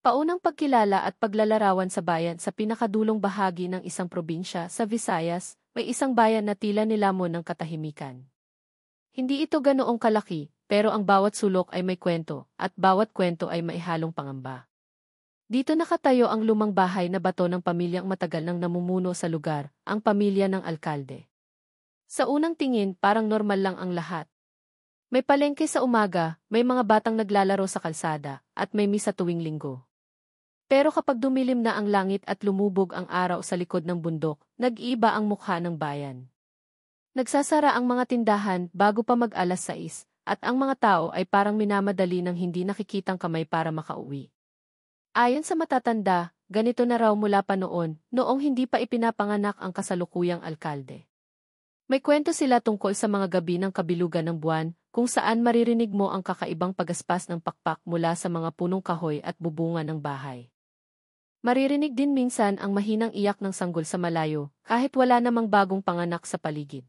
Paunang pagkilala at paglalarawan sa bayan sa pinakadulong bahagi ng isang probinsya sa Visayas, may isang bayan na tila nilamon ng katahimikan. Hindi ito ganoong kalaki, pero ang bawat sulok ay may kwento, at bawat kwento ay maihalong pangamba. Dito nakatayo ang lumang bahay na bato ng pamilyang matagal nang namumuno sa lugar, ang pamilya ng alkalde. Sa unang tingin, parang normal lang ang lahat. May palengke sa umaga, may mga batang naglalaro sa kalsada, at may misa tuwing linggo. Pero kapag dumilim na ang langit at lumubog ang araw sa likod ng bundok, nag-iiba ang mukha ng bayan. Nagsasara ang mga tindahan bago pa mag-alas 6, at ang mga tao ay parang minamadali ng hindi nakikitang kamay para makauwi. Ayon sa matatanda, ganito na raw mula pa noong hindi pa ipinapanganak ang kasalukuyang alkalde. May kwento sila tungkol sa mga gabi ng kabilugan ng buwan, kung saan maririnig mo ang kakaibang pagaspas ng pakpak mula sa mga punong kahoy at bubungan ng bahay. Maririnig din minsan ang mahinang iyak ng sanggol sa malayo, kahit wala namang bagong panganak sa paligid.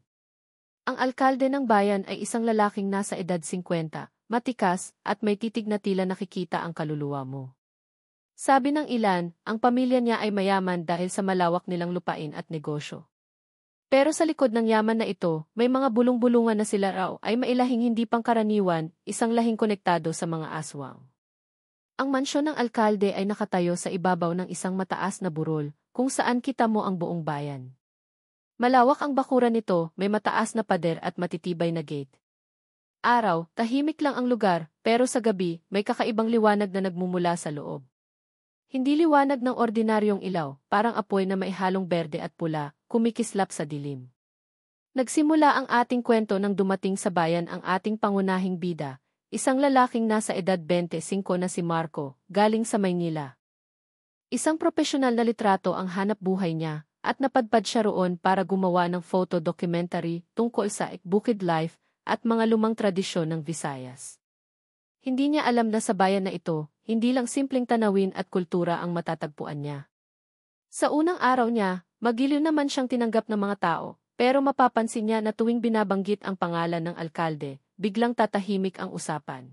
Ang alkalde ng bayan ay isang lalaking nasa edad 50, matikas, at may titig na tila nakikita ang kaluluwa mo. Sabi ng ilan, ang pamilya niya ay mayaman dahil sa malawak nilang lupain at negosyo. Pero sa likod ng yaman na ito, may mga bulong-bulungan na sila raw ay mailahing hindi pangkaraniwan, isang lahing konektado sa mga aswang. Ang mansyon ng alkalde ay nakatayo sa ibabaw ng isang mataas na burol, kung saan kita mo ang buong bayan. Malawak ang bakuran nito, may mataas na pader at matitibay na gate. Araw, tahimik lang ang lugar, pero sa gabi, may kakaibang liwanag na nagmumula sa loob. Hindi liwanag ng ordinaryong ilaw, parang apoy na may halong berde at pula, kumikislap sa dilim. Nagsimula ang ating kwento nang dumating sa bayan ang ating pangunahing bida, isang lalaking nasa edad 25 na si Marco, galing sa Maynila. Isang propesyonal na litrato ang hanap buhay niya, at napadpad siya roon para gumawa ng photo documentary tungkol sa bukid life at mga lumang tradisyon ng Visayas. Hindi niya alam na sa bayan na ito, hindi lang simpleng tanawin at kultura ang matatagpuan niya. Sa unang araw niya, magiliw naman siyang tinanggap ng mga tao, pero mapapansin niya na tuwing binabanggit ang pangalan ng alkalde, biglang tatahimik ang usapan.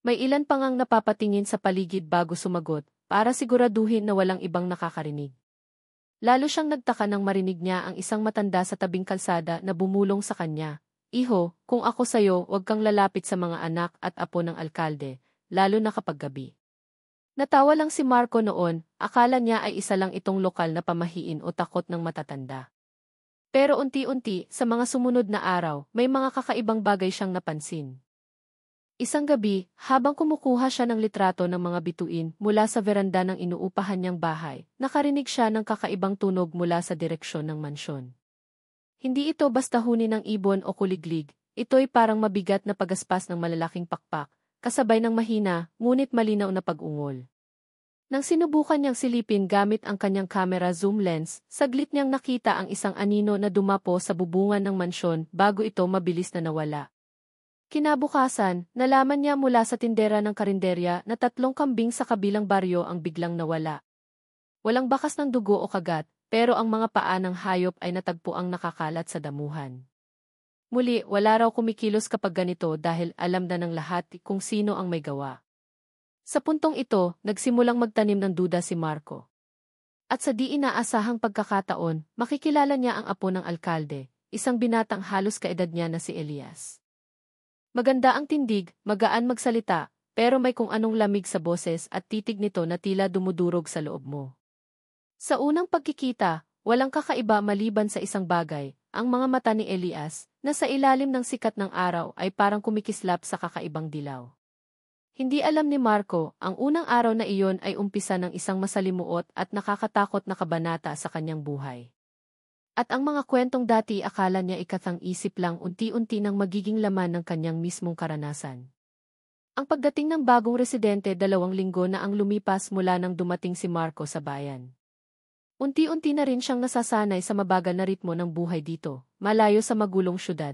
May ilan pa ngang napapatingin sa paligid bago sumagot, para siguraduhin na walang ibang nakakarinig. Lalo siyang nagtaka nang marinig niya ang isang matanda sa tabing kalsada na bumulong sa kanya, "Iho, kung ako sayo, huwag kang lalapit sa mga anak at apo ng alkalde, lalo na kapag gabi." Natawa lang si Marco noon, akala niya ay isa lang itong lokal na pamahiin o takot ng matatanda. Pero unti-unti, sa mga sumunod na araw, may mga kakaibang bagay siyang napansin. Isang gabi, habang kumukuha siya ng litrato ng mga bituin mula sa veranda ng inuupahan niyang bahay, nakarinig siya ng kakaibang tunog mula sa direksyon ng mansyon. Hindi ito basta huni ng ibon o kuliglig, ito'y parang mabigat na pagaspas ng malalaking pakpak, kasabay ng mahina, ngunit malinaw na pag-ungol. Nang sinubukan niyang silipin gamit ang kanyang camera zoom lens, saglit niyang nakita ang isang anino na dumapo sa bubungan ng mansyon bago ito mabilis na nawala. Kinabukasan, nalaman niya mula sa tindera ng karinderya na 3 kambing sa kabilang baryo ang biglang nawala. Walang bakas ng dugo o kagat, pero ang mga paa ng hayop ay natagpuang nakakalat sa damuhan. Muli, wala raw kumikilos kapag ganito dahil alam na ng lahat kung sino ang may gawa. Sa puntong ito, nagsimulang magtanim ng duda si Marco. At sa di inaasahang pagkakataon, makikilala niya ang apo ng alkalde, isang binatang halos kaedad niya na si Elias. Maganda ang tindig, magaan magsalita, pero may kung anong lamig sa boses at titig nito na tila dumudurog sa loob mo. Sa unang pagkikita, walang kakaiba maliban sa isang bagay, ang mga mata ni Elias, na sa ilalim ng sikat ng araw ay parang kumikislap sa kakaibang dilaw. Hindi alam ni Marco, ang unang araw na iyon ay umpisa ng isang masalimuot at nakakatakot na kabanata sa kanyang buhay. At ang mga kwentong dati akala niya ikathang isip lang unti-unti nang magiging laman ng kanyang mismong karanasan. Ang pagdating ng bagong residente 2 linggo na ang lumipas mula nang dumating si Marco sa bayan. Unti-unti na rin siyang nasasanay sa mabagal na ritmo ng buhay dito, malayo sa magulong syudad.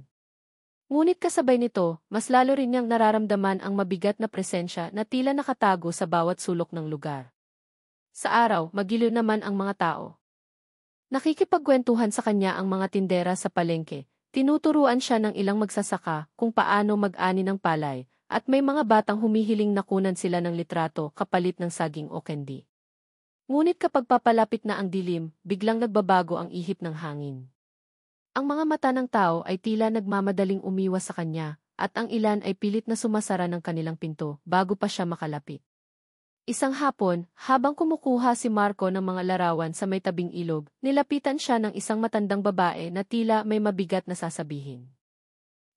Ngunit kasabay nito, mas lalo rin niyang nararamdaman ang mabigat na presensya na tila nakatago sa bawat sulok ng lugar. Sa araw, magiliw naman ang mga tao. Nakikipagkwentuhan sa kanya ang mga tindera sa palengke, tinuturuan siya ng ilang magsasaka kung paano mag-ani ng palay, at may mga batang humihiling na kunan sila ng litrato kapalit ng saging o candy. Ngunit kapag papalapit na ang dilim, biglang nagbabago ang ihip ng hangin. Ang mga mata ng tao ay tila nagmamadaling umiwas sa kanya, at ang ilan ay pilit na sumasara ng kanilang pinto bago pa siya makalapit. Isang hapon, habang kumukuha si Marco ng mga larawan sa may tabing ilog, nilapitan siya ng isang matandang babae na tila may mabigat na sasabihin.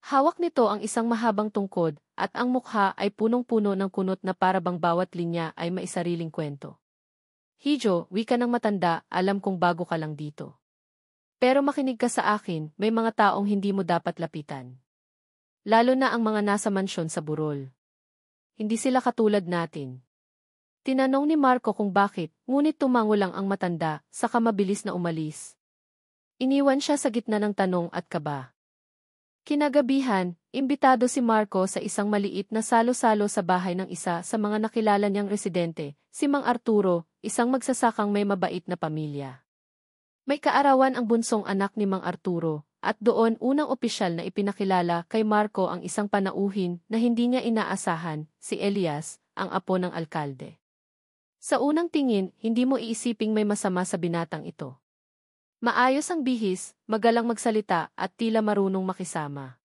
Hawak nito ang isang mahabang tungkod, at ang mukha ay punong-puno ng kunot na para bang bawat linya ay maisariling kwento. Hijo, wika ng matanda, alam kong bago ka lang dito. Pero makinig ka sa akin, may mga taong hindi mo dapat lapitan. Lalo na ang mga nasa mansyon sa burol. Hindi sila katulad natin. Tinanong ni Marco kung bakit, ngunit tumango lang ang matanda, saka mabilis na umalis. Iniwan siya sa gitna ng tanong at kaba. Kinagabihan, imbitado si Marco sa isang maliit na salo-salo sa bahay ng isa sa mga nakilala niyang residente, si Mang Arturo, isang magsasakang may mabait na pamilya. May kaarawan ang bunsong anak ni Mang Arturo, at doon unang opisyal na ipinakilala kay Marco ang isang panauhin na hindi niya inaasahan, si Elias, ang apo ng alkalde. Sa unang tingin, hindi mo iisiping may masama sa binatang ito. Maayos ang bihis, magalang magsalita at tila marunong makisama.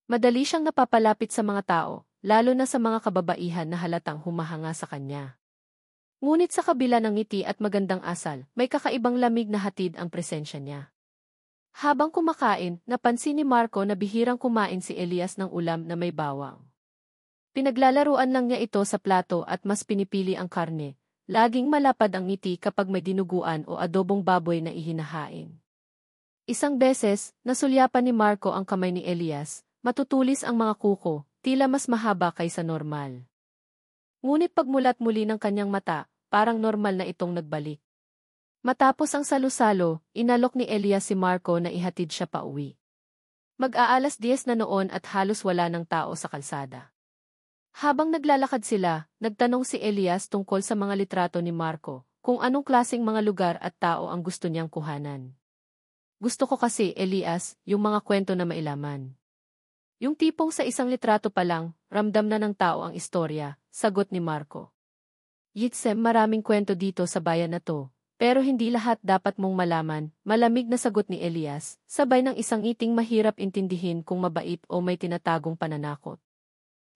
Madali siyang napapalapit sa mga tao, lalo na sa mga kababaihan na halatang humahanga sa kanya. Ngunit sa kabila ng ngiti at magandang asal, may kakaibang lamig na hatid ang presensya niya. Habang kumakain, napansin ni Marco na bihirang kumain si Elias ng ulam na may bawang. Pinaglalaruan lang niya ito sa plato at mas pinipili ang karne. Laging malapad ang ngiti kapag may dinuguan o adobong baboy na ihinahain. Isang beses, nasulyapan ni Marco ang kamay ni Elias, matutulis ang mga kuko, tila mas mahaba kaysa normal. Ngunit pagmulat muli ng kanyang mata, parang normal na itong nagbalik. Matapos ang salo-salo, inalok ni Elias si Marco na ihatid siya pauwi. Mag-aalas 10 na noon at halos wala ng tao sa kalsada. Habang naglalakad sila, nagtanong si Elias tungkol sa mga litrato ni Marco, kung anong klaseng mga lugar at tao ang gusto niyang kuhanan. Gusto ko kasi, Elias, yung mga kwento na mailaman. Yung tipong sa isang litrato pa lang, ramdam na ng tao ang istorya, sagot ni Marco. Yitsem, maraming kwento dito sa bayan na to, pero hindi lahat dapat mong malaman, malamig na sagot ni Elias, sabay ng isang ngiting mahirap intindihin kung mabait o may tinatagong pananakot.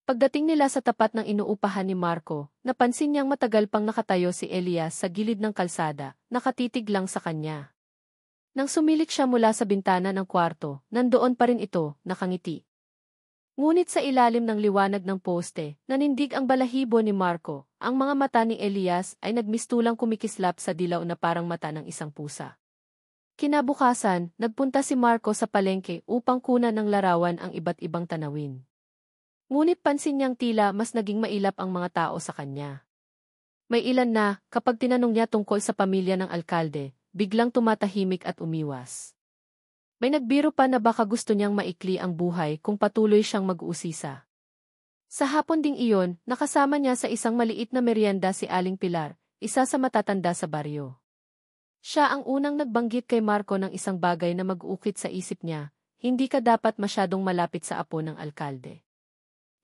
Pagdating nila sa tapat ng inuupahan ni Marco, napansin niyang matagal pang nakatayo si Elias sa gilid ng kalsada, nakatitig lang sa kanya. Nang sumilik siya mula sa bintana ng kwarto, nandoon pa rin ito, nakangiti. Ngunit sa ilalim ng liwanag ng poste, nanindig ang balahibo ni Marco, ang mga mata ni Elias ay nagmistulang kumikislap sa dilaw na parang mata ng isang pusa. Kinabukasan, nagpunta si Marco sa palengke upang kunan ng larawan ang iba't ibang tanawin. Ngunit pansin niyang tila mas naging mailap ang mga tao sa kanya. May ilan na, kapag tinanong niya tungkol sa pamilya ng alkalde, biglang tumatahimik at umiwas. May nagbiro pa na baka gusto niyang maikli ang buhay kung patuloy siyang mag-uusisa. Sa hapon ding iyon, nakasama niya sa isang maliit na merienda si Aling Pilar, isa sa matatanda sa baryo. Siya ang unang nagbanggit kay Marco ng isang bagay na mag-uukit sa isip niya, hindi ka dapat masyadong malapit sa apo ng alkalde.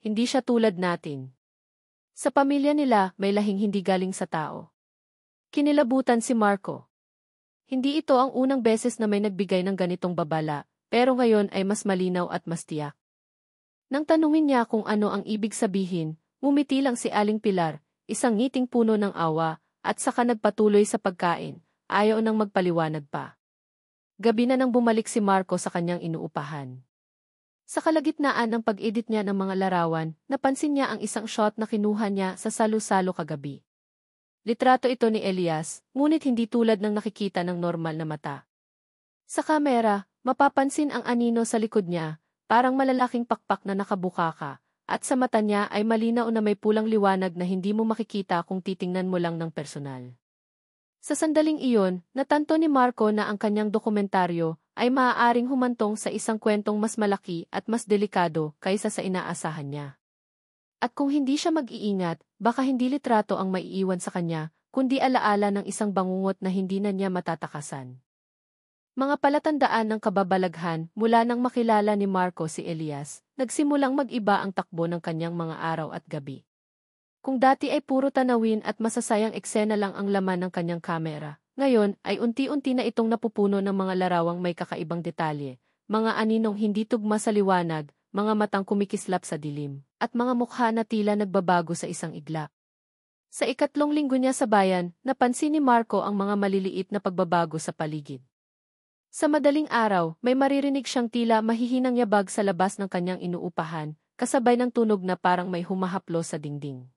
Hindi siya tulad natin. Sa pamilya nila, may lahing hindi galing sa tao. Kinilabutan si Marco. Hindi ito ang unang beses na may nagbigay ng ganitong babala, pero ngayon ay mas malinaw at mas tiyak. Nang tanungin niya kung ano ang ibig sabihin, ngumiti lang si Aling Pilar, isang ngiting puno ng awa, at saka nagpatuloy sa pagkain, ayaw nang magpaliwanag pa. Gabi na nang bumalik si Marco sa kanyang inuupahan. Sa kalagitnaan ng pag-edit niya ng mga larawan, napansin niya ang isang shot na kinuha niya sa salo-salo kagabi. Litrato ito ni Elias, ngunit hindi tulad ng nakikita ng normal na mata. Sa kamera, mapapansin ang anino sa likod niya, parang malalaking pakpak na nakabukaka, at sa mata niya ay malinaw na may pulang liwanag na hindi mo makikita kung titingnan mo lang ng personal. Sa sandaling iyon, natanto ni Marco na ang kanyang dokumentaryo ay maaaring humantong sa isang kwentong mas malaki at mas delikado kaysa sa inaasahan niya. At kung hindi siya mag-iingat, baka hindi litrato ang maiiwan sa kanya, kundi alaala ng isang bangungot na hindi na niya matatakasan. Mga palatandaan ng kababalaghan mula nang makilala ni Marco si Elias, nagsimulang mag-iba ang takbo ng kanyang mga araw at gabi. Kung dati ay puro tanawin at masasayang eksena lang ang laman ng kanyang kamera, ngayon ay unti-unti na itong napupuno ng mga larawang may kakaibang detalye, mga aninong hindi tugma sa liwanag, mga matang kumikislap sa dilim, at mga mukha na tila nagbabago sa isang iglap. Sa ikatlong linggo niya sa bayan, napansin ni Marco ang mga maliliit na pagbabago sa paligid. Sa madaling araw, may maririnig siyang tila mahihinang yabag sa labas ng kanyang inuupahan, kasabay ng tunog na parang may humahaplo sa dingding.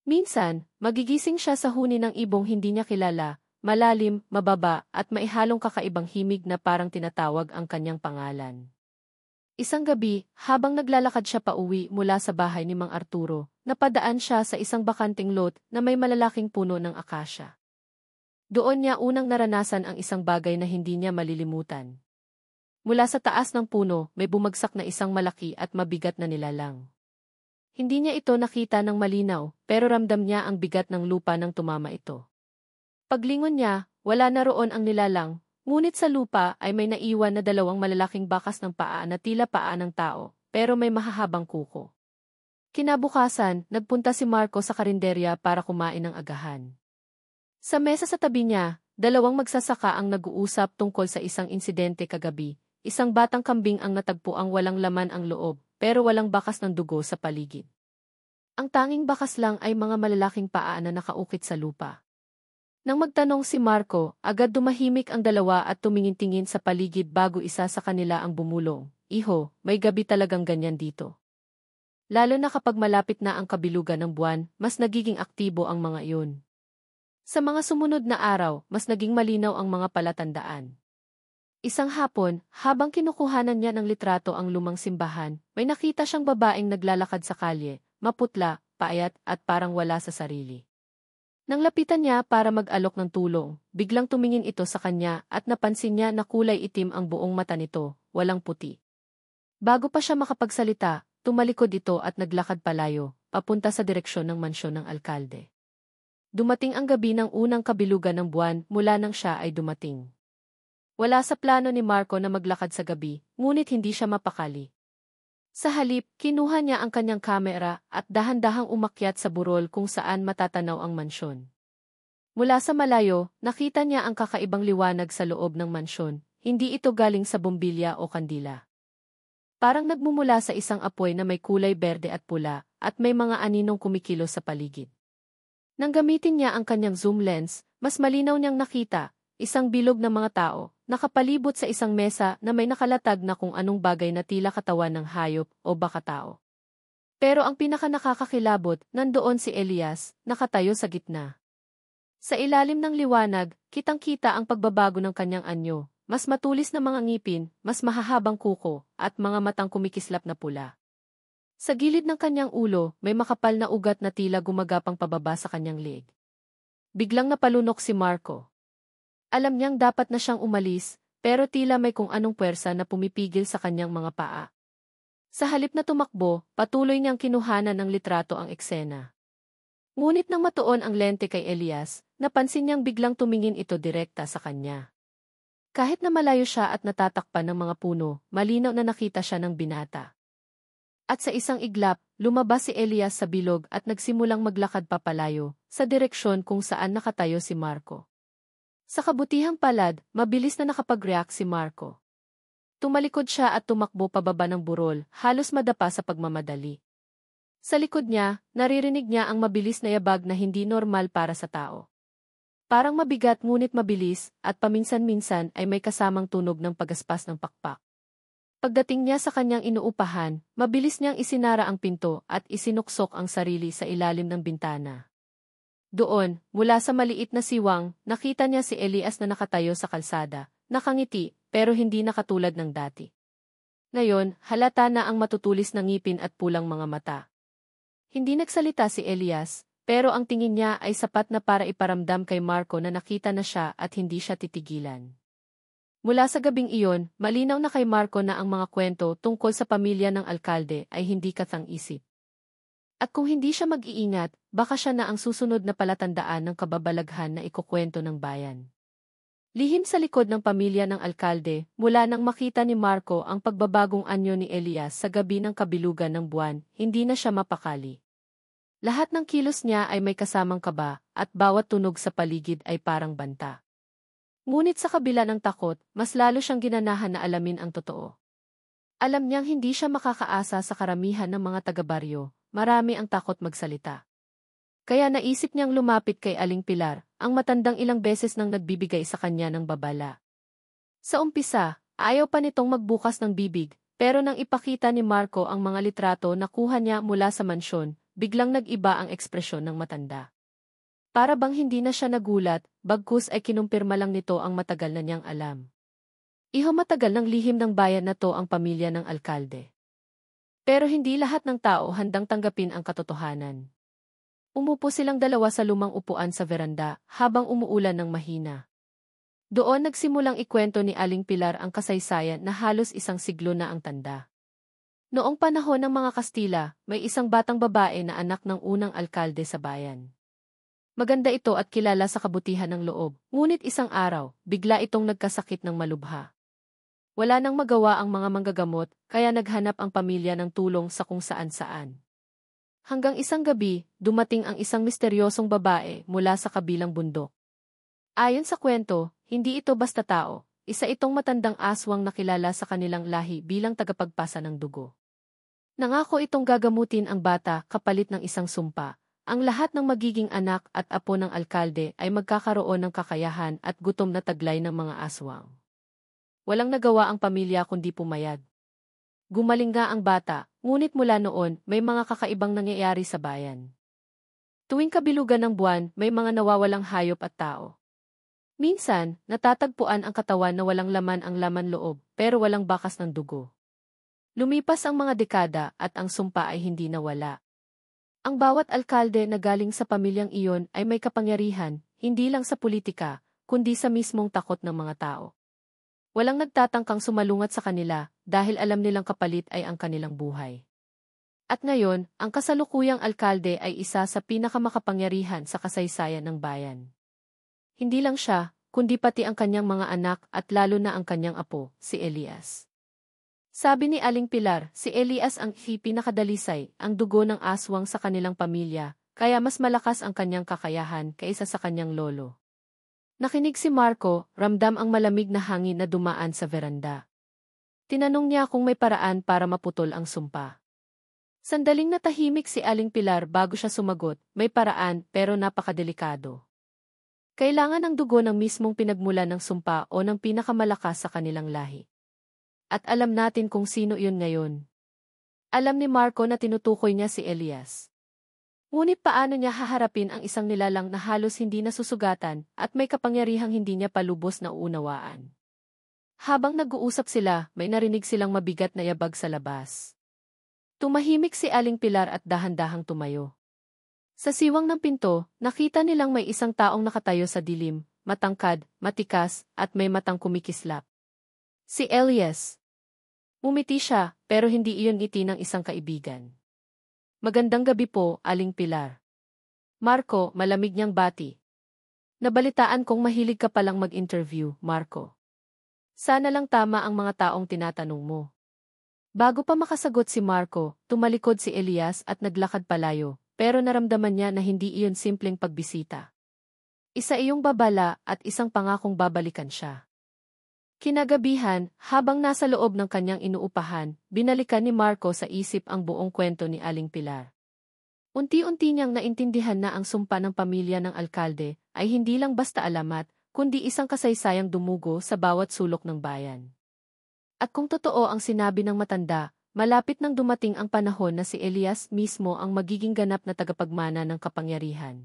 Minsan, magigising siya sa huni ng ibong hindi niya kilala, malalim, mababa, at maihalong kakaibang himig na parang tinatawag ang kanyang pangalan. Isang gabi, habang naglalakad siya pauwi mula sa bahay ni Mang Arturo, napadaan siya sa isang bakanting lot na may malalaking puno ng akasya. Doon niya unang naranasan ang isang bagay na hindi niya malilimutan. Mula sa taas ng puno, may bumagsak na isang malaki at mabigat na nilalang. Hindi niya ito nakita ng malinaw, pero ramdam niya ang bigat ng lupa nang tumama ito. Paglingon niya, wala na roon ang nilalang, ngunit sa lupa ay may naiwan na dalawang malalaking bakas ng paa na tila paa ng tao, pero may mahahabang kuko. Kinabukasan, nagpunta si Marco sa karinderya para kumain ng agahan. Sa mesa sa tabi niya, dalawang magsasaka ang nag-uusap tungkol sa isang insidente kagabi. Isang batang kambing ang natagpuang walang laman ang loob, pero walang bakas ng dugo sa paligid. Ang tanging bakas lang ay mga malalaking paa na nakaukit sa lupa. Nang magtanong si Marco, agad dumahimik ang dalawa at tumingin-tingin sa paligid bago isa sa kanila ang bumulong. Iho, may gabi talagang ganyan dito. Lalo na kapag malapit na ang kabilugan ng buwan, mas nagiging aktibo ang mga iyon. Sa mga sumunod na araw, mas naging malinaw ang mga palatandaan. Isang hapon, habang kinukuhanan niya ng litrato ang lumang simbahan, may nakita siyang babaeng naglalakad sa kalye, maputla, payat at parang wala sa sarili. Nang lapitan niya para mag-alok ng tulong, biglang tumingin ito sa kanya at napansin niya na kulay itim ang buong mata nito, walang puti. Bago pa siya makapagsalita, tumalikod ito at naglakad palayo, papunta sa direksyon ng mansyon ng alkalde. Dumating ang gabi ng unang kabilugan ng buwan mula nang siya ay dumating. Wala sa plano ni Marco na maglakad sa gabi, ngunit hindi siya mapakali. Sa halip, kinuha niya ang kanyang kamera at dahan-dahang umakyat sa burol kung saan matatanaw ang mansyon. Mula sa malayo, nakita niya ang kakaibang liwanag sa loob ng mansyon, hindi ito galing sa bombilya o kandila. Parang nagmumula sa isang apoy na may kulay berde at pula, at may mga aninong kumikilos sa paligid. Nang gamitin niya ang kanyang zoom lens, mas malinaw niyang nakita, isang bilog ng mga tao, nakapalibot sa isang mesa na may nakalatag na kung anong bagay na tila katawan ng hayop o baka tao. Pero ang pinakanakakakilabot, nandoon si Elias, nakatayo sa gitna. Sa ilalim ng liwanag, kitang-kita ang pagbabago ng kanyang anyo, mas matulis na mga ngipin, mas mahahabang kuko, at mga matang kumikislap na pula. Sa gilid ng kanyang ulo, may makapal na ugat na tila gumagapang pababa sa kanyang leeg. Biglang napalunok si Marco. Alam niyang dapat na siyang umalis, pero tila may kung anong puwersa na pumipigil sa kanyang mga paa. Sa halip na tumakbo, patuloy niyang kinuhanan ng litrato ang eksena. Ngunit nang matuon ang lente kay Elias, napansin niyang biglang tumingin ito direkta sa kanya. Kahit na malayo siya at natatakpan ng mga puno, malinaw na nakita siya ng binata. At sa isang iglap, lumabas si Elias sa bilog at nagsimulang maglakad papalayo, sa direksyon kung saan nakatayo si Marco. Sa kabutihang palad, mabilis na nakapag-react si Marco. Tumalikod siya at tumakbo pababa ng burol, halos madapa sa pagmamadali. Sa likod niya, naririnig niya ang mabilis na yabag na hindi normal para sa tao. Parang mabigat ngunit mabilis, at paminsan-minsan ay may kasamang tunog ng pagaspas ng pakpak. Pagdating niya sa kanyang inuupahan, mabilis niyang isinara ang pinto at isinuksok ang sarili sa ilalim ng bintana. Doon, mula sa maliit na siwang, nakita niya si Elias na nakatayo sa kalsada, nakangiti, pero hindi na katulad ng dati. Ngayon, halata na ang matutulis na ngipin at pulang mga mata. Hindi nagsalita si Elias, pero ang tingin niya ay sapat na para iparamdam kay Marco na nakita na siya at hindi siya titigilan. Mula sa gabing iyon, malinaw na kay Marco na ang mga kwento tungkol sa pamilya ng alkalde ay hindi katang-isip. At kung hindi siya mag-iingat, baka siya na ang susunod na palatandaan ng kababalaghan na ikukwento ng bayan. Lihim sa likod ng pamilya ng alkalde, mula nang makita ni Marco ang pagbabagong anyo ni Elias sa gabi ng kabilugan ng buwan, hindi na siya mapakali. Lahat ng kilos niya ay may kasamang kaba, at bawat tunog sa paligid ay parang banta. Ngunit sa kabila ng takot, mas lalo siyang ginanahan na alamin ang totoo. Alam niyang hindi siya makakaasa sa karamihan ng mga taga-baryo, marami ang takot magsalita. Kaya naisip niyang lumapit kay Aling Pilar, ang matandang ilang beses nang nagbibigay sa kanya ng babala. Sa umpisa, ayaw pa nitong magbukas ng bibig, pero nang ipakita ni Marco ang mga litrato na kuha niya mula sa mansyon, biglang nag-iba ang ekspresyon ng matanda. Para bang hindi na siya nagulat, bagkus ay kinumpirma lang nito ang matagal na niyang alam. Matagal ng lihim ng bayan na to ang pamilya ng alkalde. Pero hindi lahat ng tao handang tanggapin ang katotohanan. Umupo silang dalawa sa lumang upuan sa veranda, habang umuulan ng mahina. Doon nagsimulang ikwento ni Aling Pilar ang kasaysayan na halos isang siglo na ang tanda. Noong panahon ng mga Kastila, may isang batang babae na anak ng unang alkalde sa bayan. Maganda ito at kilala sa kabutihan ng loob, ngunit isang araw, bigla itong nagkasakit ng malubha. Wala nang magawa ang mga manggagamot, kaya naghanap ang pamilya ng tulong sa kung saan-saan. Hanggang isang gabi, dumating ang isang misteryosong babae mula sa kabilang bundok. Ayon sa kwento, hindi ito basta tao, isa itong matandang aswang na kilala sa kanilang lahi bilang tagapagpasa ng dugo. Nangako itong gagamutin ang bata kapalit ng isang sumpa. Ang lahat ng magiging anak at apo ng alkalde ay magkakaroon ng kakayahan at gutom na taglay ng mga aswang. Walang nagawa ang pamilya kundi pumayag. Gumaling nga ang bata, ngunit mula noon, may mga kakaibang nangyayari sa bayan. Tuwing kabilugan ng buwan, may mga nawawalang hayop at tao. Minsan, natatagpuan ang katawan na walang laman ang laman loob, pero walang bakas ng dugo. Lumipas ang mga dekada at ang sumpa ay hindi nawala. Ang bawat alkalde na galing sa pamilyang iyon ay may kapangyarihan, hindi lang sa politika, kundi sa mismong takot ng mga tao. Walang nagtatangkang sumalungat sa kanila dahil alam nilang kapalit ay ang kanilang buhay. At ngayon, ang kasalukuyang alkalde ay isa sa pinakamakapangyarihan sa kasaysayan ng bayan. Hindi lang siya, kundi pati ang kanyang mga anak at lalo na ang kanyang apo, si Elias. Sabi ni Aling Pilar, si Elias ang pinakadalisay, ang dugo ng aswang sa kanilang pamilya, kaya mas malakas ang kanyang kakayahan kaysa sa kanyang lolo. Nakinig si Marco, ramdam ang malamig na hangin na dumaan sa veranda. Tinanong niya kung may paraan para maputol ang sumpa. Sandaling natahimik si Aling Pilar bago siya sumagot, may paraan pero napakadelikado. Kailangan ng dugo ng mismong pinagmula ng sumpa o ng pinakamalakas sa kanilang lahi. At alam natin kung sino yun ngayon. Alam ni Marco na tinutukoy niya si Elias. Ngunit paano niya haharapin ang isang nilalang na halos hindi nasusugatan at may kapangyarihang hindi niya palubos na uunawaan? Habang nag-uusap sila, may narinig silang mabigat na yabag sa labas. Tumahimik si Aling Pilar at dahan-dahang tumayo. Sa siwang ng pinto, nakita nilang may isang taong nakatayo sa dilim, matangkad, matikas, at may matang kumikislap. Si Elias. Umiti siya, pero hindi iyon ngiti ng isang kaibigan. Magandang gabi po, Aling Pilar. Marco, malamig niyang bati. Nabalitaan kong mahilig ka palang mag-interview, Marco. Sana lang tama ang mga taong tinatanong mo. Bago pa makasagot si Marco, tumalikod si Elias at naglakad palayo, pero naramdaman niya na hindi iyon simpleng pagbisita. Isa iyong babala at isang pangakong babalikan siya. Kinagabihan, habang nasa loob ng kanyang inuupahan, binalikan ni Marco sa isip ang buong kwento ni Aling Pilar. Unti-unti niyang naintindihan na ang sumpa ng pamilya ng alkalde ay hindi lang basta alamat, kundi isang kasaysayang dumugo sa bawat sulok ng bayan. At kung totoo ang sinabi ng matanda, malapit nang dumating ang panahon na si Elias mismo ang magiging ganap na tagapagmana ng kapangyarihan.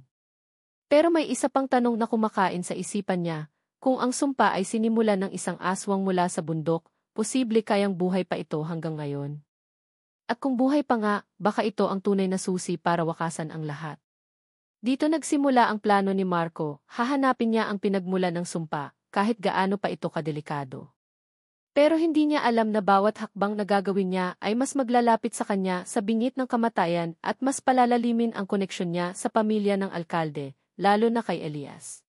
Pero may isa pang tanong na kumakain sa isipan niya. Kung ang sumpa ay sinimulan ng isang aswang mula sa bundok, posible kayang buhay pa ito hanggang ngayon. At kung buhay pa nga, baka ito ang tunay na susi para wakasan ang lahat. Dito nagsimula ang plano ni Marco, hahanapin niya ang pinagmulan ng sumpa, kahit gaano pa ito kadelikado. Pero hindi niya alam na bawat hakbang na gagawin niya ay mas maglalapit sa kanya sa bingit ng kamatayan at mas palalalimin ang koneksyon niya sa pamilya ng alkalde, lalo na kay Elias.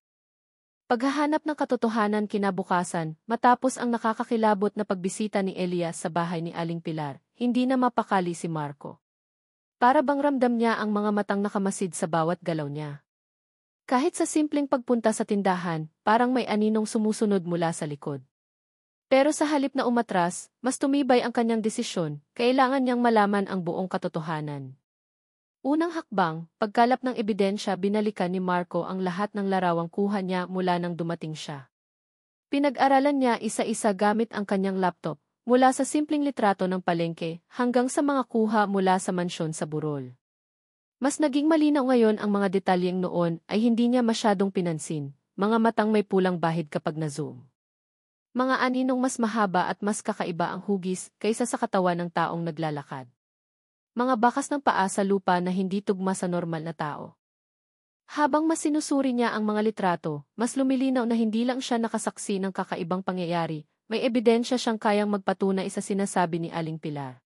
Paghahanap ng katotohanan kinabukasan, matapos ang nakakakilabot na pagbisita ni Elias sa bahay ni Aling Pilar, hindi na mapakali si Marco. Para bang ramdam niya ang mga matang nakamasid sa bawat galaw niya. Kahit sa simpleng pagpunta sa tindahan, parang may aninong sumusunod mula sa likod. Pero sa halip na umatras, mas tumibay ang kanyang desisyon, kailangan niyang malaman ang buong katotohanan. Unang hakbang, pagkalap ng ebidensya, binalikan ni Marco ang lahat ng larawang kuha niya mula nang dumating siya. Pinag-aralan niya isa-isa gamit ang kanyang laptop, mula sa simpleng litrato ng palengke hanggang sa mga kuha mula sa mansyon sa burol. Mas naging malinaw ngayon ang mga detalyeng noon ay hindi niya masyadong pinansin, mga matang may pulang bahid kapag na-zoom. Mga aninong mas mahaba at mas kakaiba ang hugis kaysa sa katawan ng taong naglalakad. Mga bakas ng paa sa lupa na hindi tugma sa normal na tao. Habang mas sinusuri niya ang mga litrato, mas lumilinaw na hindi lang siya nakasaksi ng kakaibang pangyayari, may ebidensya siyang kayang magpatunay sa sinasabi ni Aling Pilar.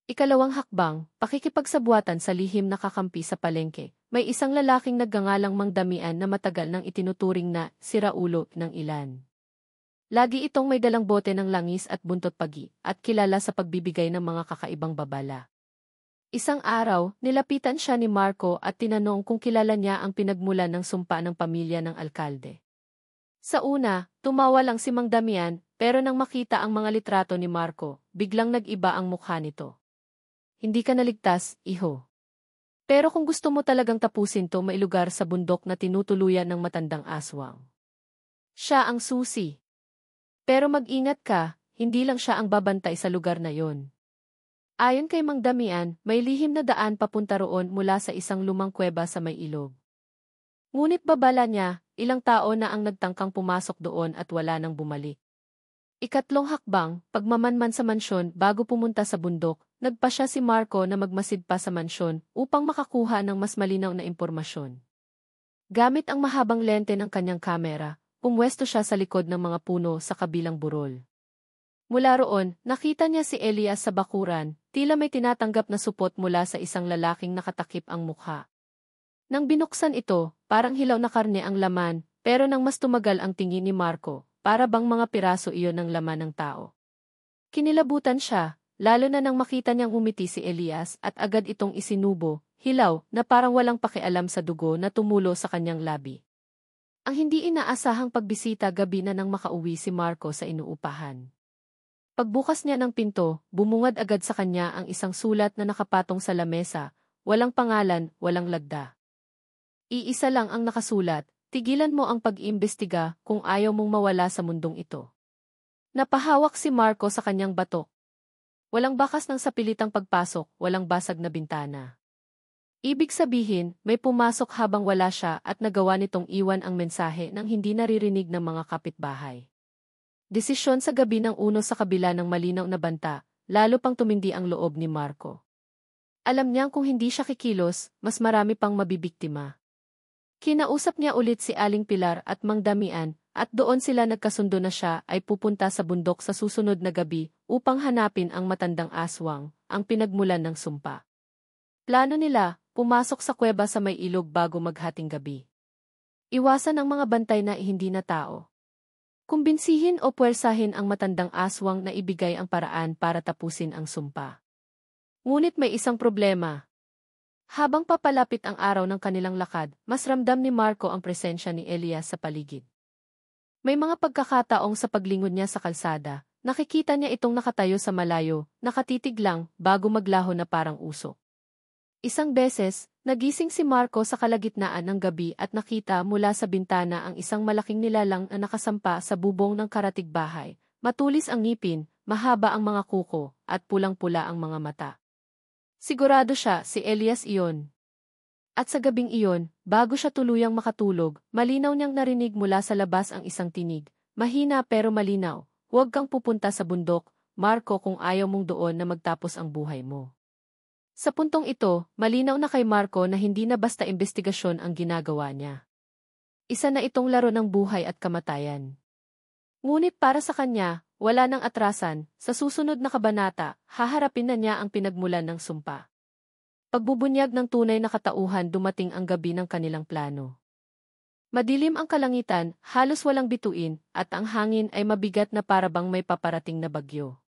Ikalawang hakbang, pakikipagsabuatan sa lihim na kakampi sa palengke. May isang lalaking nagngangalang Mang Damian na matagal nang itinuturing na siraulo ng ilan. Lagi itong may dalang bote ng langis at buntot pagi, at kilala sa pagbibigay ng mga kakaibang babala. Isang araw, nilapitan siya ni Marco at tinanong kung kilala niya ang pinagmulan ng sumpa ng pamilya ng alkalde. Sa una, tumawa lang si Mang Damian, pero nang makita ang mga litrato ni Marco, biglang nag-iba ang mukha nito. Hindi ka naligtas, iho. Pero kung gusto mo talagang tapusin to, may lugar sa bundok na tinutuluyan ng matandang aswang. Siya ang susi. Pero mag-ingat ka, hindi lang siya ang babantay sa lugar na yon. Ayon kay Mang Damian, may lihim na daan papunta roon mula sa isang lumang kuweba sa may ilog. Ngunit babala niya, ilang tao na ang nagtangkang pumasok doon at wala nang bumalik. Ikatlong hakbang, pagmamanman sa mansyon bago pumunta sa bundok, nagpasya si Marco na magmasid pa sa mansyon upang makakuha ng mas malinaw na impormasyon. Gamit ang mahabang lente ng kanyang kamera, pumwesto siya sa likod ng mga puno sa kabilang burol. Mula roon, nakita niya si Elias sa bakuran, tila may tinatanggap na supot mula sa isang lalaking nakatakip ang mukha. Nang binuksan ito, parang hilaw na karne ang laman, pero nang mas tumagal ang tingin ni Marco, para bang mga piraso iyon ng laman ng tao. Kinilabutan siya, lalo na nang makita niyang umiti si Elias at agad itong isinubo, hilaw na parang walang pakialam sa dugo na tumulo sa kanyang labi. Ang hindi inaasahang pagbisita gabi na nang makauwi si Marco sa inuupahan. Pagbukas niya ng pinto, bumungad agad sa kanya ang isang sulat na nakapatong sa lamesa, walang pangalan, walang lagda. Iisa lang ang nakasulat, tigilan mo ang pag-iimbestiga kung ayaw mong mawala sa mundong ito. Napahawak si Marco sa kanyang batok. Walang bakas ng sapilitang pagpasok, walang basag na bintana. Ibig sabihin, may pumasok habang wala siya at nagawa nitong iwan ang mensahe nang hindi naririnig ng mga kapitbahay. Desisyon sa gabi ng uno sa kabila ng malinaw na banta, lalo pang tumindi ang loob ni Marco. Alam niyang kung hindi siya kikilos, mas marami pang mabibiktima. Kinausap niya ulit si Aling Pilar at Mang Damian, at doon sila nagkasundo na siya ay pupunta sa bundok sa susunod na gabi upang hanapin ang matandang aswang, ang pinagmulan ng sumpa. Plano nila, pumasok sa kuweba sa may ilog bago maghating gabi. Iwasan ang mga bantay na hindi na tao. Kumbinsihin o puwersahin ang matandang aswang na ibigay ang paraan para tapusin ang sumpa. Ngunit may isang problema. Habang papalapit ang araw ng kanilang lakad, mas ramdam ni Marco ang presensya ni Elias sa paligid. May mga pagkakataong sa paglingon niya sa kalsada, nakikita niya itong nakatayo sa malayo, nakatitig lang, bago maglaho na parang usok. Isang beses, nagising si Marco sa kalagitnaan ng gabi at nakita mula sa bintana ang isang malaking nilalang na nakasampa sa bubong ng karatig bahay. Matulis ang ngipin, mahaba ang mga kuko, at pulang-pula ang mga mata. Sigurado siya, si Elias iyon. At sa gabing iyon, bago siya tuluyang makatulog, malinaw niyang narinig mula sa labas ang isang tinig. Mahina pero malinaw, huwag kang pupunta sa bundok, Marco, kung ayaw mong doon na magtapos ang buhay mo. Sa puntong ito, malinaw na kay Marco na hindi na basta investigasyon ang ginagawa niya. Isa na itong laro ng buhay at kamatayan. Ngunit para sa kanya, wala nang atrasan, sa susunod na kabanata, haharapin na niya ang pinagmulan ng sumpa. Pagbubunyag ng tunay na katauhan, dumating ang gabi ng kanilang plano. Madilim ang kalangitan, halos walang bituin, at ang hangin ay mabigat na parabang may paparating na bagyo.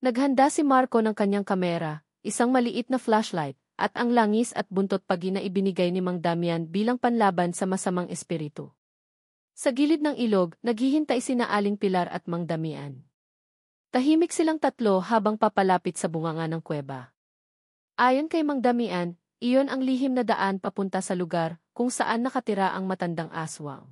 Naghanda si Marco ng kanyang kamera, isang maliit na flashlight, at ang langis at buntot pagi na ibinigay ni Mang Damian bilang panlaban sa masamang espiritu. Sa gilid ng ilog, naghihintay sina Aling Pilar at Mang Damian. Tahimik silang tatlo habang papalapit sa bunganga ng kuweba. Ayon kay Mang Damian, iyon ang lihim na daan papunta sa lugar kung saan nakatira ang matandang aswang.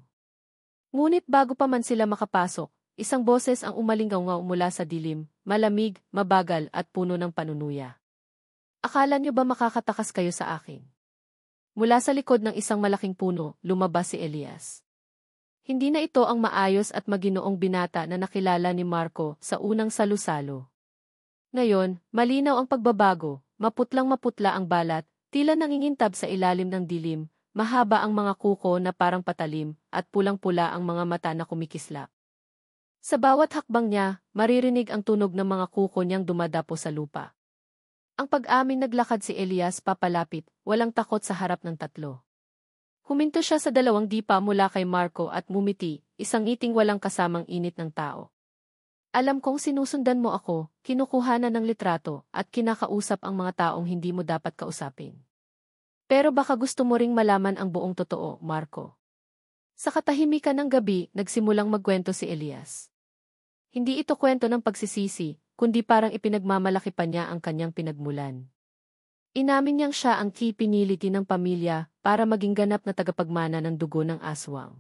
Ngunit bago pa man sila makapasok, isang boses ang umalingaw mula sa dilim, malamig, mabagal at puno ng panunuya. Akala niyo ba makakatakas kayo sa akin? Mula sa likod ng isang malaking puno, lumabas si Elias. Hindi na ito ang maayos at maginoong binata na nakilala ni Marco sa unang salu-salo. Ngayon, malinaw ang pagbabago, maputlang-maputla ang balat, tila nangingintab sa ilalim ng dilim, mahaba ang mga kuko na parang patalim, at pulang-pula ang mga mata na kumikislap. Sa bawat hakbang niya, maririnig ang tunog ng mga kuko niyang dumadapo sa lupa. Ang pag-aming naglakad si Elias papalapit, walang takot sa harap ng tatlo. Huminto siya sa 2 dipa mula kay Marco at mumiti, isang ngiting walang kasamang init ng tao. Alam kong sinusundan mo ako, kinukuhanan ng litrato, at kinakausap ang mga taong hindi mo dapat kausapin. Pero baka gusto mo ring malaman ang buong totoo, Marco. Sa katahimikan ng gabi, nagsimulang magkwento si Elias. Hindi ito kwento ng pagsisisi, kundi parang ipinagmamalaki pa niya ang kanyang pinagmulan. Inamin niyang siya ang key piniliti ng pamilya para maging ganap na tagapagmana ng dugo ng aswang.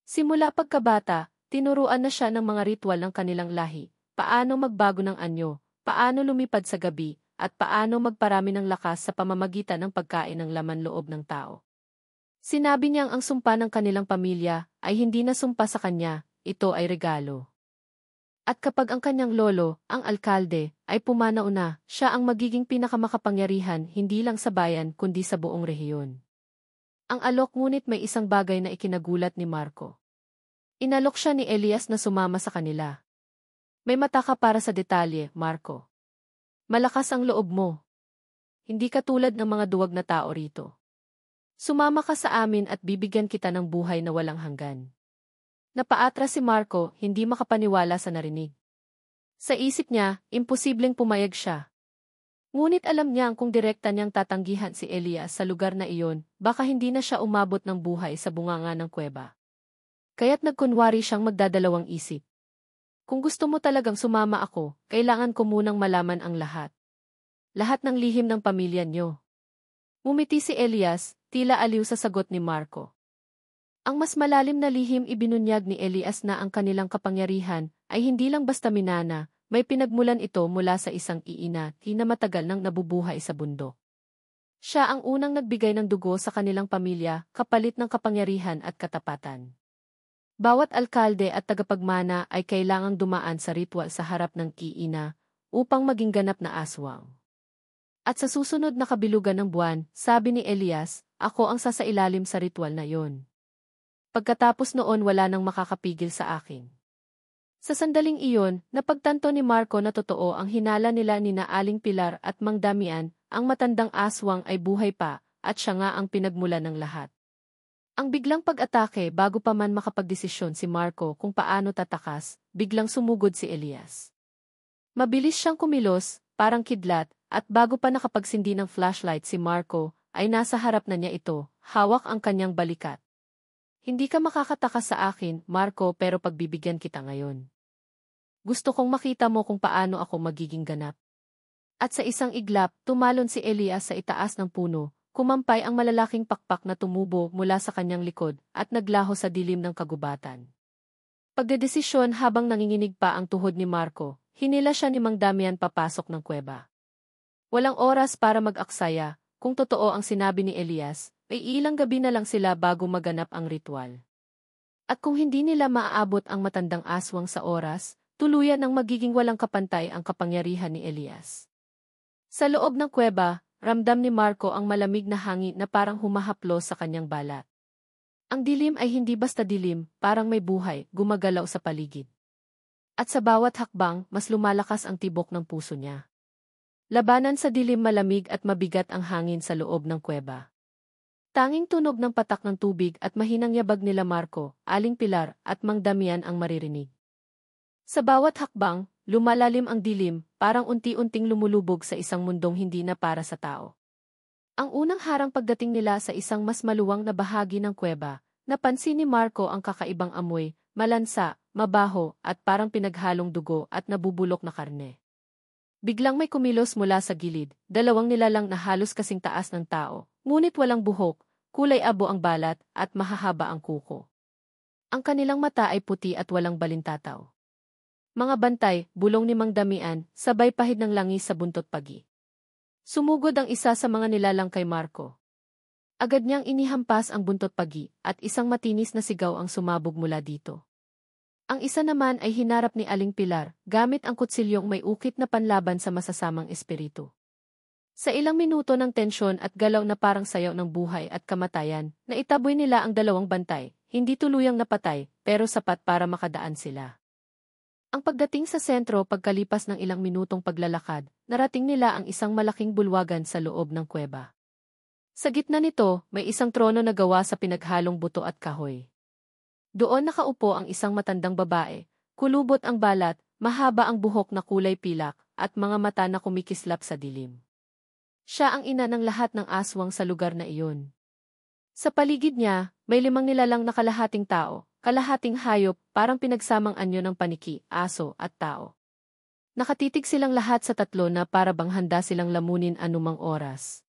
Simula pagkabata, tinuruan na siya ng mga ritual ng kanilang lahi, paano magbago ng anyo, paano lumipad sa gabi, at paano magparami ng lakas sa pamamagitan ng pagkain ng laman loob ng tao. Sinabi niyang ang sumpa ng kanilang pamilya ay hindi na sumpa sa kanya, ito ay regalo. At kapag ang kanyang lolo, ang alkalde, ay pumanaw na, siya ang magiging pinakamakapangyarihan hindi lang sa bayan kundi sa buong rehiyon. Ang alok ngunit may isang bagay na ikinagulat ni Marco. Inalok siya ni Elias na sumama sa kanila. May mata ka para sa detalye, Marco. Malakas ang loob mo. Hindi ka tulad ng mga duwag na tao rito. Sumama ka sa amin at bibigyan kita ng buhay na walang hanggan. Napaatras si Marco, hindi makapaniwala sa narinig. Sa isip niya, imposibleng pumayag siya. Ngunit alam niya kung direkta niyang tatanggihan si Elias sa lugar na iyon, baka hindi na siya umabot ng buhay sa bunganga ng kuweba. Kaya't nagkunwari siyang magdadalawang isip. Kung gusto mo talagang sumama ako, kailangan ko munang malaman ang lahat. Lahat ng lihim ng pamilya niyo. Ngumiti si Elias, tila aliw sa sagot ni Marco. Ang mas malalim na lihim ibinunyag ni Elias na ang kanilang kapangyarihan ay hindi lang basta minana, may pinagmulan ito mula sa isang iina na matagal nang nabubuhay sa bundok. Siya ang unang nagbigay ng dugo sa kanilang pamilya, kapalit ng kapangyarihan at katapatan. Bawat alkalde at tagapagmana ay kailangang dumaan sa ritual sa harap ng iina upang maging ganap na aswang. At sa susunod na kabilugan ng buwan, sabi ni Elias, ako ang sasailalim sa ritual na yon. Pagkatapos noon wala nang makakapigil sa akin. Sa sandaling iyon, napagtanto ni Marco na totoo ang hinala nila ni Aling Pilar at Mang Damian, ang matandang aswang ay buhay pa, at siya nga ang pinagmulan ng lahat. Ang biglang pag-atake bago pa man makapagdesisyon si Marco kung paano tatakas, biglang sumugod si Elias. Mabilis siyang kumilos, parang kidlat, at bago pa nakapagsindi ng flashlight si Marco, ay nasa harap na niya ito, hawak ang kanyang balikat. Hindi ka makakatakas sa akin, Marco, pero pagbibigyan kita ngayon. Gusto kong makita mo kung paano ako magiging ganap. At sa isang iglap, tumalon si Elias sa itaas ng puno, kumampay ang malalaking pakpak na tumubo mula sa kanyang likod at naglaho sa dilim ng kagubatan. Pagdedesisyon habang nanginginig pa ang tuhod ni Marco, hinila siya ni Mang Damian papasok ng kuweba. Walang oras para mag-aksaya, kung totoo ang sinabi ni Elias, ay ilang gabi na lang sila bago maganap ang ritual. At kung hindi nila maaabot ang matandang aswang sa oras, tuluyan ang magiging walang kapantay ang kapangyarihan ni Elias. Sa loob ng kuweba, ramdam ni Marco ang malamig na hangin na parang humahaplos sa kanyang balat. Ang dilim ay hindi basta dilim, parang may buhay, gumagalaw sa paligid. At sa bawat hakbang, mas lumalakas ang tibok ng puso niya. Labanan sa dilim, malamig at mabigat ang hangin sa loob ng kuweba. Tanging tunog ng patak ng tubig at mahinang yabag nila Marco, Aling Pilar, at Mang Damian ang maririnig. Sa bawat hakbang, lumalalim ang dilim, parang unti-unting lumulubog sa isang mundong hindi na para sa tao. Ang unang harang pagdating nila sa isang mas maluwang na bahagi ng kuweba, napansin ni Marco ang kakaibang amoy, malansa, mabaho, at parang pinaghalong dugo at nabubulok na karne. Biglang may kumilos mula sa gilid, dalawang nilalang na halos kasing taas ng tao, ngunit walang buhok, kulay abo ang balat, at mahahaba ang kuko. Ang kanilang mata ay puti at walang balintataw. Mga bantay, bulong ni Mang Damian, sabay pahid ng langis sa buntot pagi. Sumugod ang isa sa mga nilalang kay Marco. Agad niyang inihampas ang buntot pagi, at isang matinis na sigaw ang sumabog mula dito. Ang isa naman ay hinarap ni Aling Pilar, gamit ang kutsilyong may ukit na panlaban sa masasamang espiritu. Sa ilang minuto ng tensyon at galaw na parang sayaw ng buhay at kamatayan, naitaboy nila ang dalawang bantay, hindi tuluyang napatay, pero sapat para makadaan sila. Ang pagdating sa sentro pagkalipas ng ilang minutong paglalakad, narating nila ang isang malaking bulwagan sa loob ng kuweba. Sa gitna nito, may isang trono na gawa sa pinaghalong buto at kahoy. Doon nakaupo ang isang matandang babae, kulubot ang balat, mahaba ang buhok na kulay pilak, at mga mata na kumikislap sa dilim. Siya ang ina ng lahat ng aswang sa lugar na iyon. Sa paligid niya, may 5 nilalang na kalahating tao, kalahating hayop, parang pinagsamang anyo ng paniki, aso at tao. Nakatitig silang lahat sa tatlo na para bang handa silang lamunin anumang oras.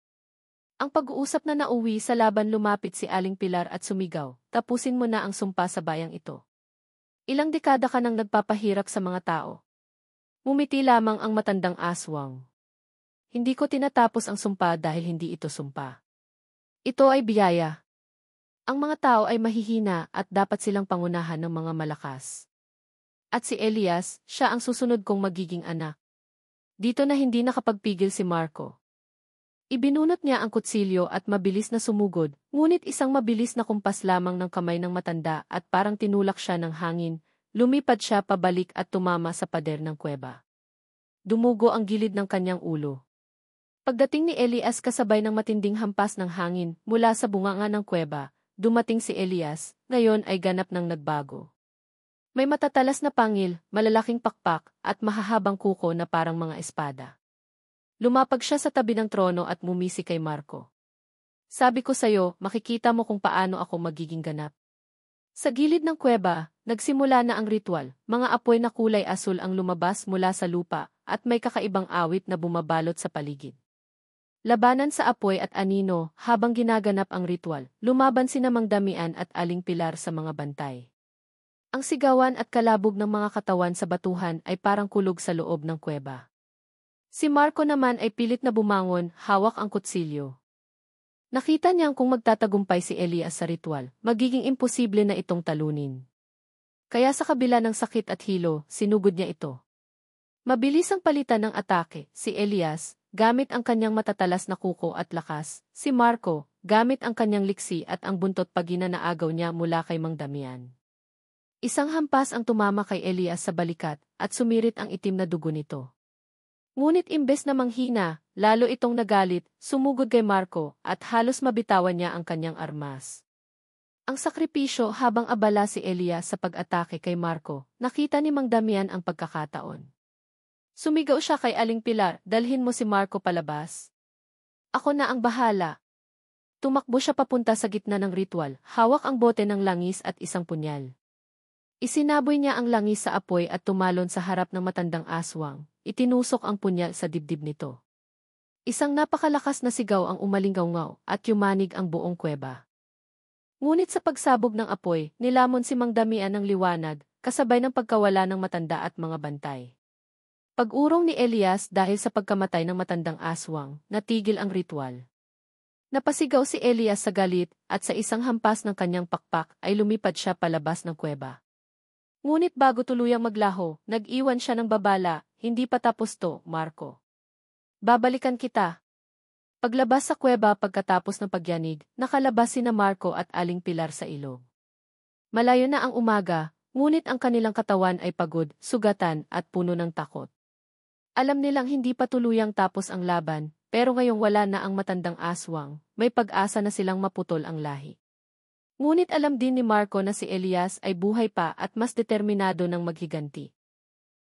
Ang pag-uusap na nauwi sa laban lumapit si Aling Pilar at sumigaw, tapusin mo na ang sumpa sa bayang ito. Ilang dekada ka nang nagpapahirap sa mga tao. Mumiti lamang ang matandang aswang. Hindi ko tinatapos ang sumpa dahil hindi ito sumpa. Ito ay biyaya. Ang mga tao ay mahihina at dapat silang pangunahan ng mga malakas. At si Elias, siya ang susunod kong magiging anak. Dito na hindi nakapagpigil si Marco. Ibinunot niya ang kutsilyo at mabilis na sumugod, ngunit isang mabilis na kumpas lamang ng kamay ng matanda at parang tinulak siya ng hangin, lumipad siya pabalik at tumama sa pader ng kuweba. Dumugo ang gilid ng kanyang ulo. Pagdating ni Elias kasabay ng matinding hampas ng hangin mula sa bunganga ng kuweba, dumating si Elias, ngayon ay ganap ng nagbago. May matatalas na pangil, malalaking pakpak, at mahahabang kuko na parang mga espada. Lumapag siya sa tabi ng trono at mumisi kay Marco. Sabi ko sa'yo, makikita mo kung paano ako magiging ganap. Sa gilid ng kuweba, nagsimula na ang ritual, mga apoy na kulay asul ang lumabas mula sa lupa, at may kakaibang awit na bumabalot sa paligid. Labanan sa apoy at anino, habang ginaganap ang ritual, lumaban sina Mang Damian at Aling Pilar sa mga bantay. Ang sigawan at kalabog ng mga katawan sa batuhan ay parang kulog sa loob ng kuweba. Si Marco naman ay pilit na bumangon, hawak ang kutsilyo. Nakita niyang kung magtatagumpay si Elias sa ritual, magiging imposible na itong talunin. Kaya sa kabila ng sakit at hilo, sinugod niya ito. Mabilis ang palitan ng atake, si Elias, gamit ang kanyang matatalas na kuko at lakas, si Marco, gamit ang kanyang liksi at ang buntot pagina na agaw niya mula kay Mang Damian. Isang hampas ang tumama kay Elias sa balikat, at sumirit ang itim na dugo nito. Ngunit imbes na manghina, lalo itong nagalit, sumugod kay Marco, at halos mabitawan niya ang kanyang armas. Ang sakripisyo habang abala si Elias sa pag-atake kay Marco, nakita ni Mang Damian ang pagkakataon. Sumigaw siya kay Aling Pilar, dalhin mo si Marco palabas. Ako na ang bahala. Tumakbo siya papunta sa gitna ng ritual, hawak ang bote ng langis at isang punyal. Isinaboy niya ang langis sa apoy at tumalon sa harap ng matandang aswang, itinusok ang punyal sa dibdib nito. Isang napakalakas na sigaw ang umalingaw-ngaw at yumanig ang buong kuweba. Ngunit sa pagsabog ng apoy, nilamon si Mang Damian ng liwanag, kasabay ng pagkawala ng matanda at mga bantay. Pag-urong ni Elias dahil sa pagkamatay ng matandang aswang, natigil ang ritual. Napasigaw si Elias sa galit at sa isang hampas ng kanyang pakpak ay lumipad siya palabas ng kuweba. Ngunit bago tuluyang maglaho, nag-iwan siya ng babala, hindi pa tapos to, Marco. Babalikan kita. Paglabas sa kuweba pagkatapos ng pagyanig, nakalabas sina Marco at Aling Pilar sa ilog. Malayo na ang umaga, ngunit ang kanilang katawan ay pagod, sugatan at puno ng takot. Alam nilang hindi pa tuluyang tapos ang laban, pero ngayong wala na ang matandang aswang, may pag-asa na silang maputol ang lahi. Ngunit alam din ni Marco na si Elias ay buhay pa at mas determinado ng maghiganti.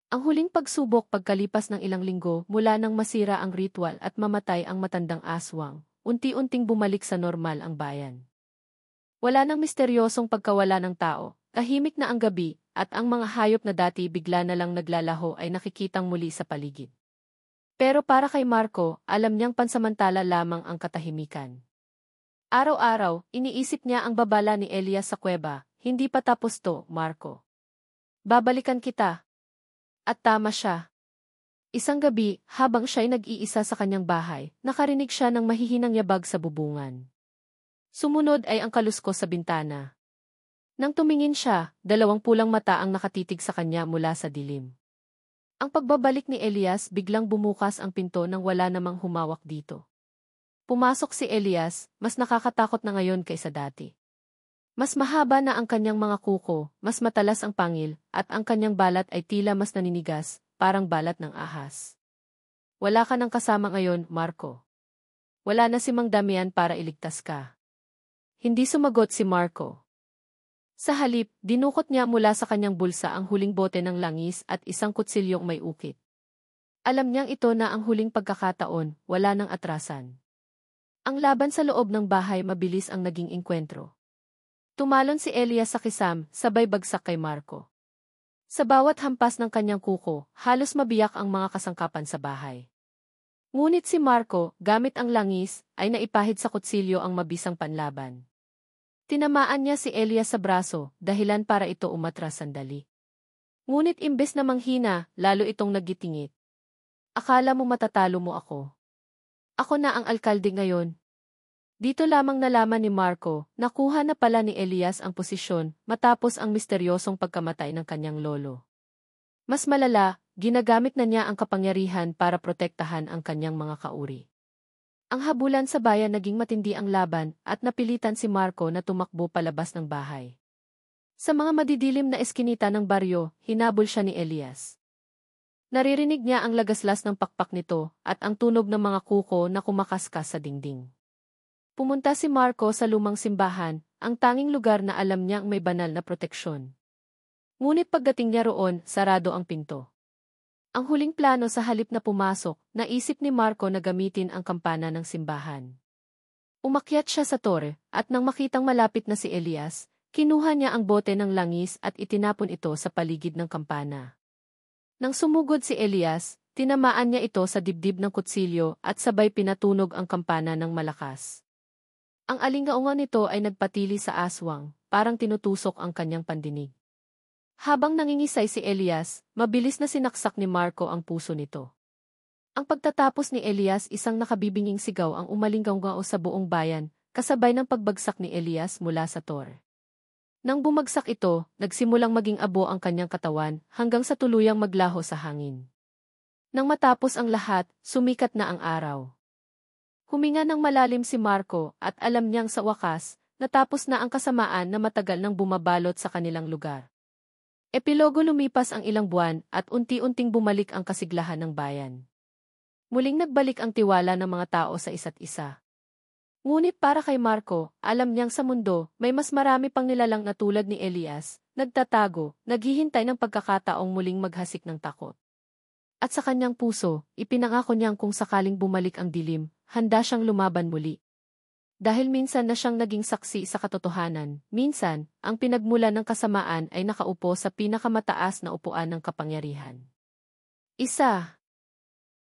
Ang huling pagsubok pagkalipas ng ilang linggo mula nang masira ang ritual at mamatay ang matandang aswang, unti-unting bumalik sa normal ang bayan. Wala nang misteryosong pagkawala ng tao, tahimik na ang gabi, at ang mga hayop na dati bigla na lang naglalaho ay nakikitang muli sa paligid. Pero para kay Marco, alam niyang pansamantala lamang ang katahimikan. Araw-araw, iniisip niya ang babala ni Elias sa kuweba, hindi pa tapos to, Marco. Babalikan kita. At tama siya. Isang gabi, habang siya'y nag-iisa sa kanyang bahay, nakarinig siya ng mahihinang yabag sa bubungan. Sumunod ay ang kaluskos sa bintana. Nang tumingin siya, 2 pulang mata ang nakatitig sa kanya mula sa dilim. Ang pagbabalik ni Elias, biglang bumukas ang pinto nang wala namang humawak dito. Pumasok si Elias, mas nakakatakot na ngayon kaysa dati. Mas mahaba na ang kanyang mga kuko, mas matalas ang pangil, at ang kanyang balat ay tila mas naninigas, parang balat ng ahas. Wala ka nang kasama ngayon, Marco. Wala na si Mang Damian para iligtas ka. Hindi sumagot si Marco. Sa halip, dinukot niya mula sa kanyang bulsa ang huling bote ng langis at isang kutsilyong may ukit. Alam niyang ito na ang huling pagkakataon, wala nang atrasan. Ang laban sa loob ng bahay mabilis ang naging engkwentro. Tumalon si Elias sa kisam, sabay bagsak kay Marco. Sa bawat hampas ng kanyang kuko, halos mabiyak ang mga kasangkapan sa bahay. Ngunit si Marco, gamit ang langis, ay naipahid sa kutsilyo ang mabisang panlaban. Tinamaan niya si Elias sa braso, dahilan para ito umatras sandali. Ngunit imbes na manghina, lalo itong naggitingit. Akala mo matatalo mo ako. Ako na ang alkalde ngayon. Dito lamang nalaman ni Marco, nakuha na pala ni Elias ang posisyon matapos ang misteryosong pagkamatay ng kanyang lolo. Mas malala, ginagamit na niya ang kapangyarihan para protektahan ang kanyang mga kauri. Ang habulan sa bayan naging matindi ang laban at napilitan si Marco na tumakbo palabas ng bahay. Sa mga madidilim na eskinita ng baryo, hinabol siya ni Elias. Naririnig niya ang lagaslas ng pakpak nito at ang tunog ng mga kuko na kumakaskas sa dingding. Pumunta si Marco sa lumang simbahan, ang tanging lugar na alam niyang may banal na proteksyon. Ngunit pagdating niya roon, sarado ang pinto. Ang huling plano sa halip na pumasok, naisip ni Marco na gamitin ang kampana ng simbahan. Umakyat siya sa tore, at nang makitang malapit na si Elias, kinuha niya ang bote ng langis at itinapon ito sa paligid ng kampana. Nang sumugod si Elias, tinamaan niya ito sa dibdib ng kutsilyo at sabay pinatunog ang kampana ng malakas. Ang alingaungan nito ay nagpatili sa aswang, parang tinutusok ang kanyang pandinig. Habang nangingisay si Elias, mabilis na sinaksak ni Marco ang puso nito. Ang pagtatapos ni Elias, isang nakabibinging sigaw ang umalingaw-ngao sa buong bayan, kasabay ng pagbagsak ni Elias mula sa tore. Nang bumagsak ito, nagsimulang maging abo ang kanyang katawan hanggang sa tuluyang maglaho sa hangin. Nang matapos ang lahat, sumikat na ang araw. Huminga ng malalim si Marco at alam niyang sa wakas, natapos na ang kasamaan na matagal nang bumabalot sa kanilang lugar. Epilogo, lumipas ang ilang buwan at unti-unting bumalik ang kasiglahan ng bayan. Muling nagbalik ang tiwala ng mga tao sa isa't isa. Ngunit para kay Marco, alam niyang sa mundo, may mas marami pang nilalang na tulad ni Elias, nagtatago, naghihintay ng pagkakataong muling maghasik ng takot. At sa kanyang puso, ipinangako niyang kung sakaling bumalik ang dilim, handa siyang lumaban muli. Dahil minsan na siyang naging saksi sa katotohanan, minsan, ang pinagmula ng kasamaan ay nakaupo sa pinakamataas na upuan ng kapangyarihan. Isa.